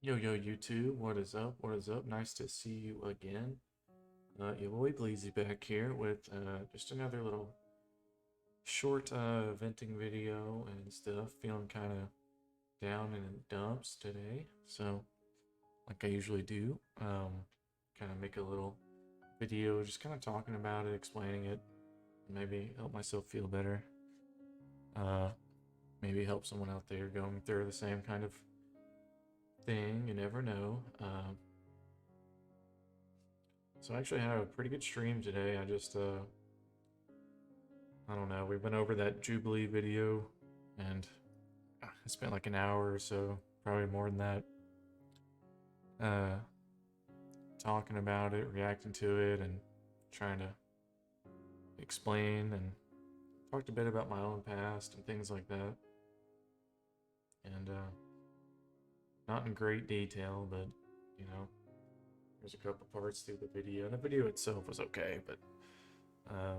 Yo, yo, YouTube, what is up? What is up? Nice to see you again. Your boy Bleezy back here with just another little short venting video and stuff. Feeling kind of down in the dumps today. So, like I usually do, kind of make a little video just kind of talking about it, explaining it, maybe help myself feel better. Uh, Maybe help someone out there going through the same kind of thing. You never know. So I actually had a pretty good stream today. I don't know, we went over that Jubilee video and I spent like an hour or so, probably more than that, uh, talking about it, reacting to it, and trying to explain and talked a bit about my own past and things like that. And not in great detail, but you know, there's a couple parts through the video. And the video itself was okay, but uh,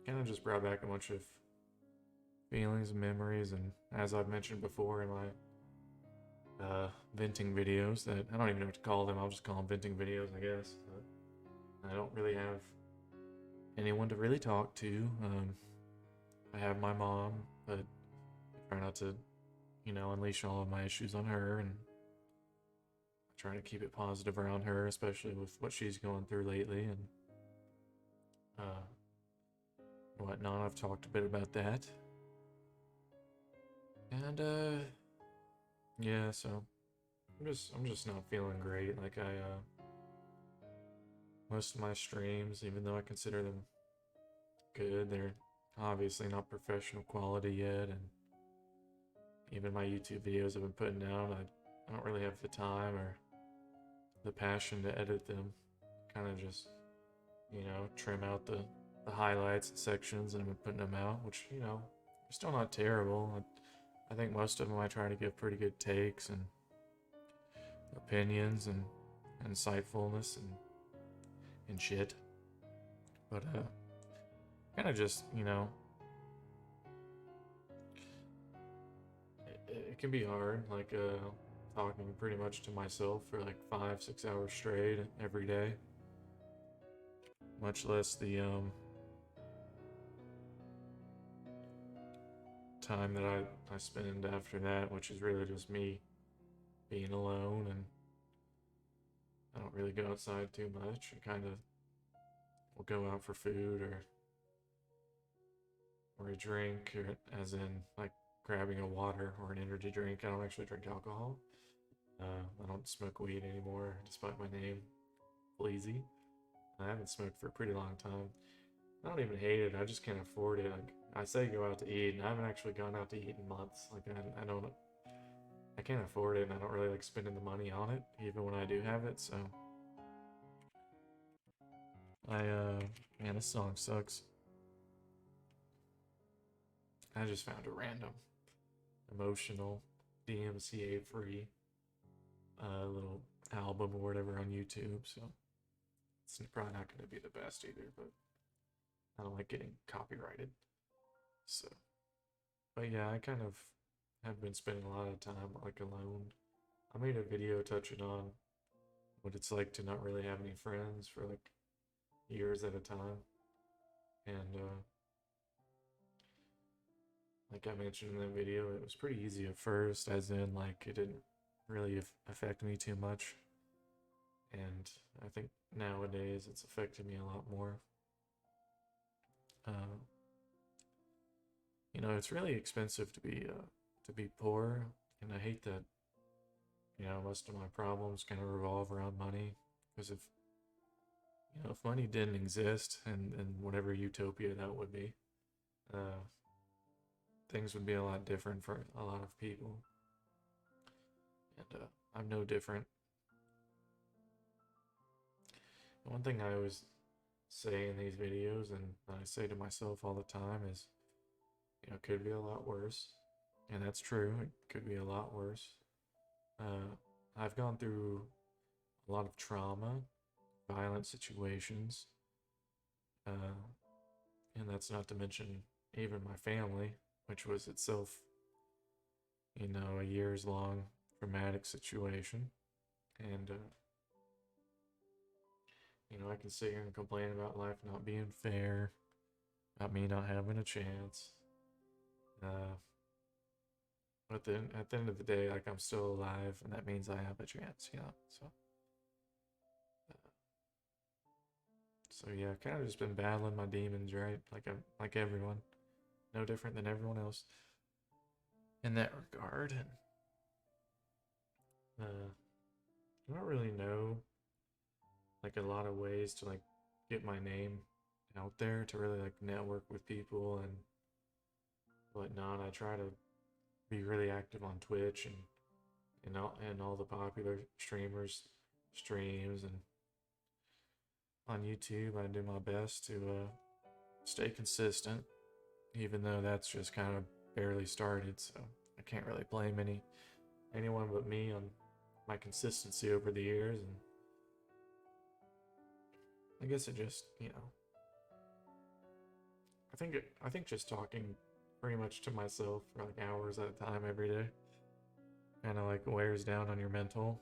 kind of just brought back a bunch of feelings and memories. And as I've mentioned before in my venting videos, that I don't even know what to call them. I'll just call them venting videos, I guess. I don't really have anyone to really talk to. I have my mom, but I try not to, unleash all of my issues on her, and I try to keep it positive around her, especially with what she's going through lately and uh, whatnot. I've talked a bit about that, and yeah, so I'm just not feeling great. Like most of my streams, even though I consider them good, they're obviously not professional quality yet, and even my YouTube videos I've been putting down, I don't really have the time or the passion to edit them. Kind of just, trim out the highlights and sections and I've been putting them out, which, are still not terrible. I think most of them I try to give pretty good takes and opinions and insightfulness and shit. But kind of just, it can be hard, like talking pretty much to myself for like 5, 6 hours straight every day. Much less the time that I spend after that, which is really just me being alone, and I don't really go outside too much. I kind of will go out for food or a drink, or as in like grabbing a water or an energy drink. I don't actually drink alcohol. I don't smoke weed anymore, despite my name, Bleezy. I haven't smoked for a pretty long time. I don't even hate it. I just can't afford it. Like I say, go out to eat, and I haven't actually gone out to eat in months. Like I don't, I can't afford it, and I don't really like spending the money on it, even when I do have it. So man, this song sucks. I just found a random, emotional, DMCA free little album or whatever on YouTube. So it's probably not going to be the best either, but I don't like getting copyrighted. So, but yeah, I kind of have been spending a lot of time like alone. I made a video touching on what it's like to not really have any friends for like years at a time. And like I mentioned in the video, it was pretty easy at first, as in like it didn't really affect me too much. And I think nowadays it's affected me a lot more. Uh, it's really expensive to be poor, and I hate that. Most of my problems kind of revolve around money. Because if money didn't exist, and whatever utopia that would be, uh, things would be a lot different for a lot of people. And I'm no different. And one thing I always say in these videos, and I say to myself all the time, is, it could be a lot worse. And that's true. It could be a lot worse. I've gone through a lot of trauma, violent situations, uh, and that's not to mention even my family, which was itself, a years long traumatic situation, and I can sit here and complain about life not being fair, about me not having a chance. Uh, but then at the end of the day, like, I'm still alive, and that means I have a chance. Uh, so yeah, I've kind of just been battling my demons, right? Like everyone, no different than everyone else in that regard. And I don't really know like a lot of ways to like get my name out there, to really like network with people and whatnot. I try to be really active on Twitch and all the popular streamers streams, and on YouTube I do my best to stay consistent, even though that's just kind of barely started, so I can't really blame anyone but me on my consistency over the years. And I guess it just, I think just talking pretty much to myself for like hours at a time every day kind of like wears down on your mental.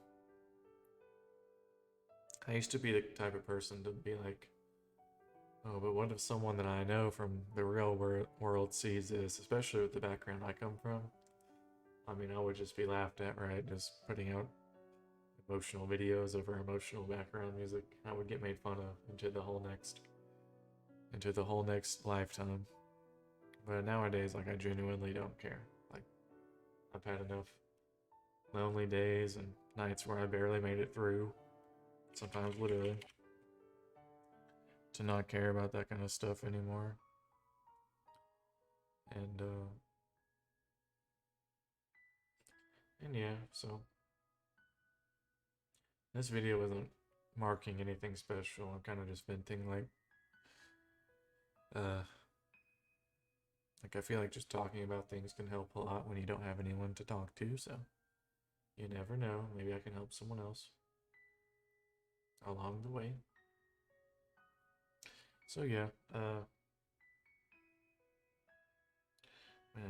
I used to be the type of person to be like, oh, but what if someone that I know from the real world sees this, especially with the background I come from? I mean, I would just be laughed at, right? Just putting out emotional videos over emotional background music. I would get made fun of into the whole next lifetime. But nowadays, like, I genuinely don't care. Like, I've had enough lonely days and nights where I barely made it through, sometimes literally, to not care about that kind of stuff anymore. And yeah, so this video wasn't marking anything special. I'm kind of just venting, uh like, I feel like just talking about things can help a lot when you don't have anyone to talk to, so you never know. Maybe I can help someone else along the way. So yeah, I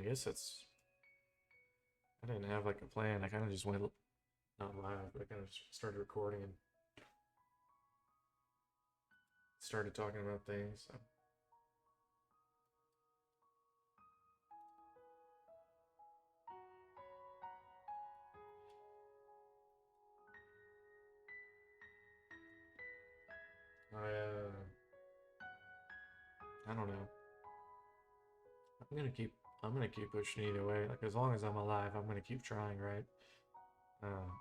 guess I didn't have like a plan. I kind of just went, not live, but I kind of started recording and started talking about things. So. I don't know. I'm gonna keep pushing either way. Like, as long as I'm alive, I'm gonna keep trying, right? Uh,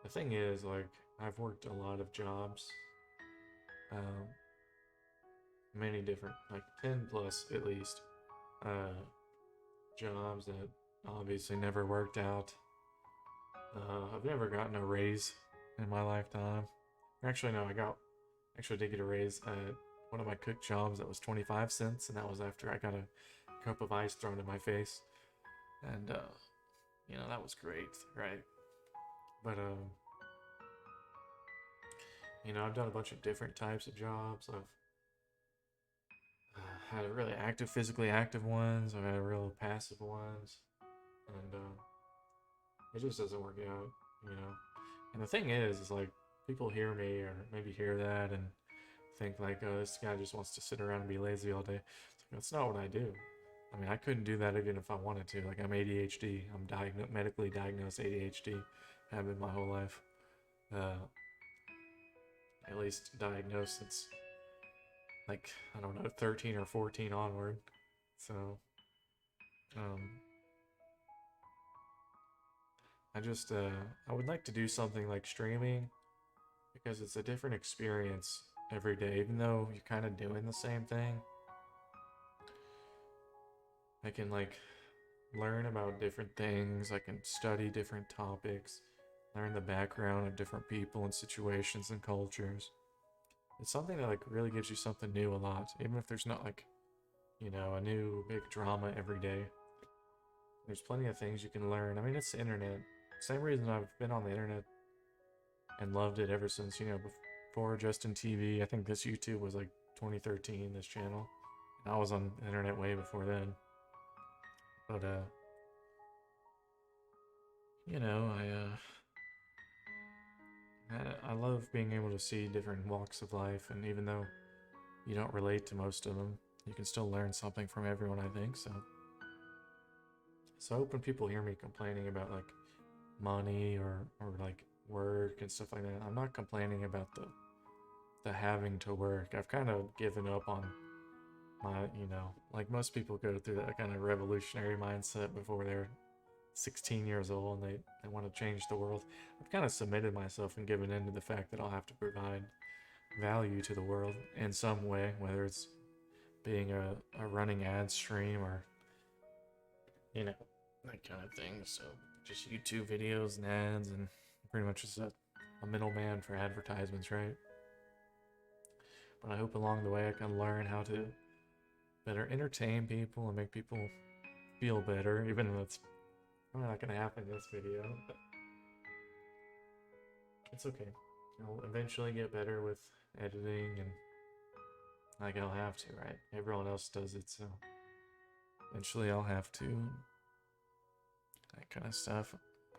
the thing is, like, I've worked a lot of jobs, um, many different, like 10 plus at least, uh, jobs that obviously never worked out. I've never gotten a raise in my lifetime. Actually, no, actually did get a raise at one of my cook jobs that was 25 cents, and that was after I got a cup of ice thrown in my face. And, that was great, right? But, I've done a bunch of different types of jobs. I've had really active, physically active ones. I've had real passive ones. And, it just doesn't work out. And the thing is like, people hear me or maybe hear that and think like, oh, this guy just wants to sit around and be lazy all day. It's like, that's not what I do. I mean, I couldn't do that even if I wanted to. Like, I'm ADHD. I'm medically diagnosed ADHD. Have been my whole life. At least diagnosed since, like, I don't know, 13 or 14 onward. So, I would like to do something like streaming, because it's a different experience every day, even though you're kind of doing the same thing. I can like learn about different things. I can study different topics, learn the background of different people and situations and cultures. It's something that like really gives you something new a lot, even if there's not like, a new big drama every day. There's plenty of things you can learn. I mean, it's the internet. Same reason I've been on the internet and loved it ever since, before Justin TV. I think this YouTube was like 2013, this channel. And I was on the internet way before then. But, you know, I love being able to see different walks of life, and even though you don't relate to most of them, you can still learn something from everyone, I think. So I hope when people hear me complaining about like money or like work and stuff like that, I'm not complaining about the having to work. I've kind of given up on my, like most people go through that kind of revolutionary mindset before they're 16 years old and they want to change the world. I've kind of submitted myself and given in to the fact that I'll have to provide value to the world in some way, whether it's being a running ad stream or, that kind of thing. So just YouTube videos and ads, and pretty much just a middleman for advertisements, right? But I hope along the way I can learn how to better entertain people and make people feel better, even though it's probably not going to happen in this video, but it's okay. I'll eventually get better with editing, and like I'll have to, right? Everyone else does it, so eventually I'll have to. That kind of stuff.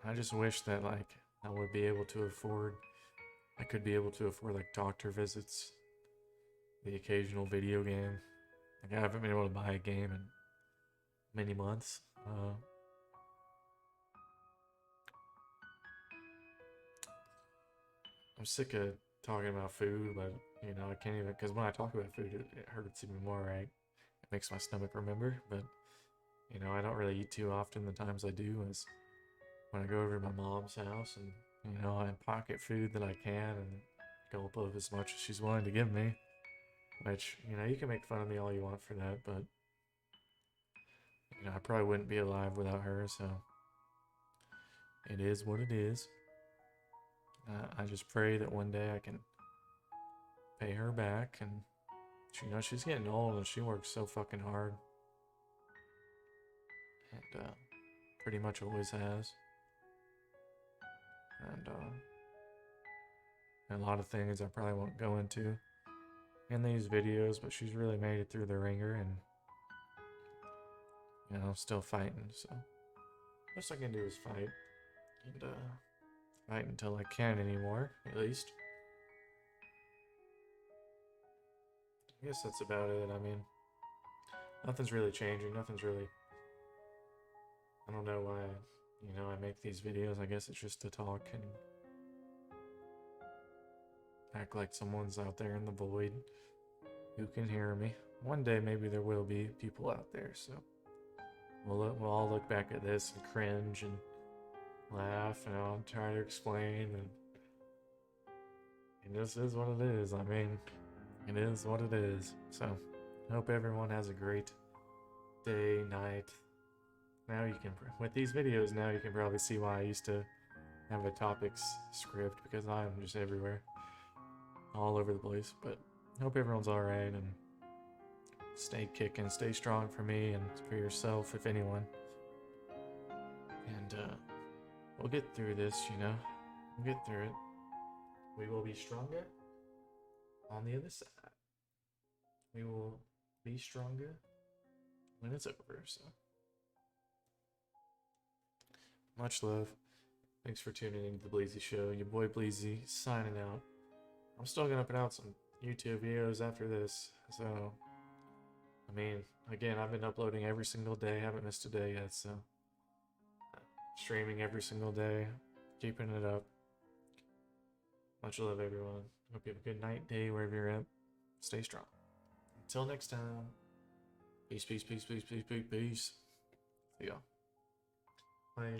I just wish that like I would be able to afford, I could be able to afford like doctor visits, the occasional video game. Like I haven't been able to buy a game in many months. I'm sick of talking about food, but I can't even, because when I talk about food, it hurts even more, right? It makes my stomach remember, but I don't really eat too often. The times I do is when I go over to my mom's house, and I pocket food that I can and gulp of as much as she's willing to give me. Which you can make fun of me all you want for that, but I probably wouldn't be alive without her. So it is what it is. I just pray that one day I can pay her back, and she's getting old and she works so fucking hard, and pretty much always has. And a lot of things I probably won't go into in these videos, but she's really made it through the ringer, and still fighting. So best I can do is fight, and fight until I can't anymore, at least. I guess that's about it. I mean, nothing's really changing. Nothing's really. I don't know why, I make these videos. I guess it's just to talk and act like someone's out there in the void who can hear me. One day, maybe there will be people out there, so we'll all look back at this and cringe and laugh, and I'll try to explain, and this is what it is. I mean, it is what it is. So, I hope everyone has a great day, night. Now you can, with these videos, now you can probably see why I used to have a topics script, because I'm just everywhere, all over the place. But I hope everyone's alright, and stay kicking, stay strong for me and for yourself, if anyone. And we'll get through this, we'll get through it. We will be stronger on the other side. We will be stronger when it's over, so. Much love. Thanks for tuning into the Bleezy Show. Your boy Bleezy signing out. I'm still gonna put out some YouTube videos after this, so I mean, again, I've been uploading every single day. Haven't missed a day yet, so streaming every single day, keeping it up. Much love, everyone. Hope you have a good night, day, wherever you're at. Stay strong. Until next time. Peace, peace, peace, peace, peace, peace, peace. See y'all. Bye.